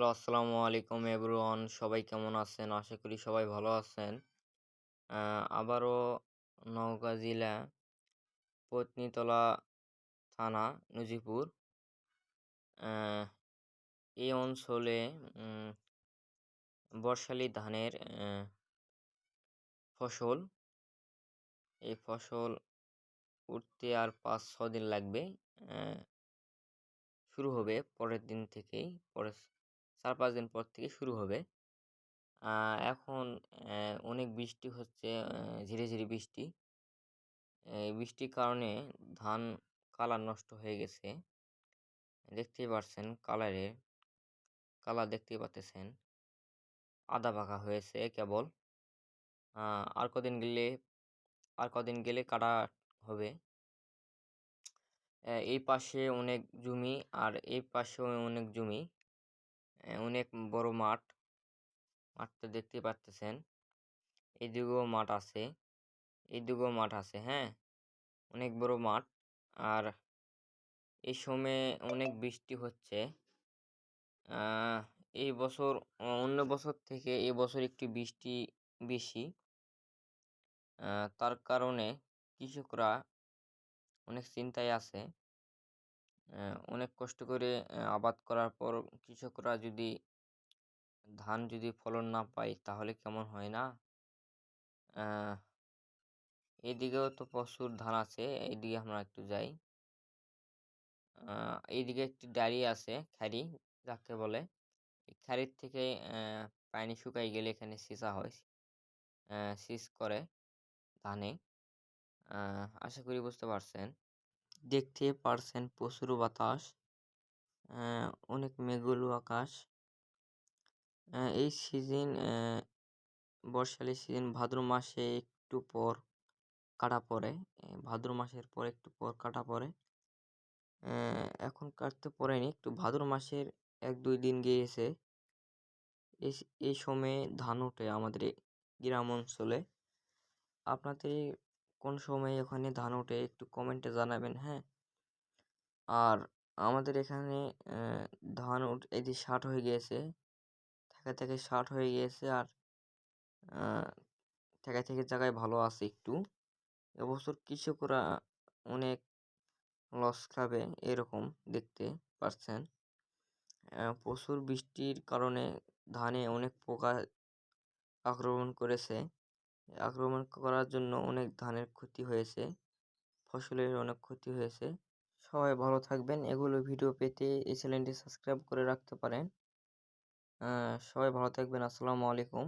Hello, আসসালামু আলাইকুম everyone. সবাই কেমন আছেন? আশা করি সবাই ভালো আছেন। আবারও নওগাঁ জেলা পত্নীতলা থানা নজিপুর আহ, এই অঞ্চলে উম, বর্ষালি ধানের ফসল। এই ফসল উঠতে আর 5-6 দিন লাগবে। আহ, শুরু হবে পরের দিন থেকেই, পরের 4-5 দিন পর থেকে শুরু হবে। এখন অনেক বৃষ্টি হচ্ছে, ঝিরি ঝিরি বৃষ্টি। এই বৃষ্টির কারণে ধান কালার নষ্ট হয়ে গেছে। দেখতেই পারছেন, কালার দেখতেই পাচ্ছেন, আদা পাকা হয়েছে কেবল। আহ, আর কদিন গেলে আর কদিন গেলে কাটা হবে। এই পাশে অনেক জমি, আর এই পাশেও অনেক জমি। অনেক বড় মাঠটা দেখতেই পাচ্ছেন। এইদিকেও মাঠ আছে, এইদিকেও মাঠ আছে, হ্যাঁ, অনেক বড় মাঠ। আর এই সময়ে অনেক বৃষ্টি হচ্ছে। আহ, এই বছর অন্য বছর থেকে এই বছর একটু বৃষ্টি বেশি। তার কারণে কৃষকরা অনেক চিন্তায় আছে। অনেক কষ্ট করে আবাদ করার পর কৃষকরা ধান যদি ফলন না পায় তাহলে কেমন হয় না? আহ, এইদিকেও তো প্রচুর ধান আছে, এইদিকে আমরা একটু যাই। এইদিকে একটি দাঁড়িয়ে আছে খাড়ি, যাকে বলে। এই খাড়ির থেকে পানি শুকাই গেলে এখানে সিঁচা হয়, সিঁচ করে ধানে। আশা করি বুঝতে পারছেন। দেখতে পারছেন প্রচুর বাতাস, অনেক মেঘুলো আকাশ। এই সিজন, বর্ষালি সিজন ভাদ্র মাসে একটু পর কাটা পড়ে। ভাদ্র মাসের পর একটু পর কাটা পড়ে। এখন কাটতে পড়েনি, একটু ভাদ্র মাসের 1-2 দিন গিয়েছে। এই সময়ে ধান ওঠে আমাদের এই গ্রাম অঞ্চলে। আপনাদের কোন সময় ওখানে ধান ওঠে একটু কমেন্টে জানাবেন, হ্যাঁ। আর আমাদের এখানে ধান এই যে ষাট হয়ে গিয়েছে, থেকে ষাট হয়ে গিয়েছে। আর থেকে জায়গায় ভালো আছে একটু। এবছর কৃষকরা অনেক লস খাবে এরকম দেখতে পারছেন। প্রচুর বৃষ্টির কারণে ধানে অনেক পোকা আক্রমণ করেছে। আক্রমণ করার জন্য অনেক ধানের ক্ষতি হয়েছে, ফসলের অনেক ক্ষতি হয়েছে। সবাই ভালো থাকবেন। এগুলো ভিডিও পেতে এই চ্যানেলটি সাবস্ক্রাইব করে রাখতে পারেন। সবাই ভালো থাকবেন। আসসালামু আলাইকুম।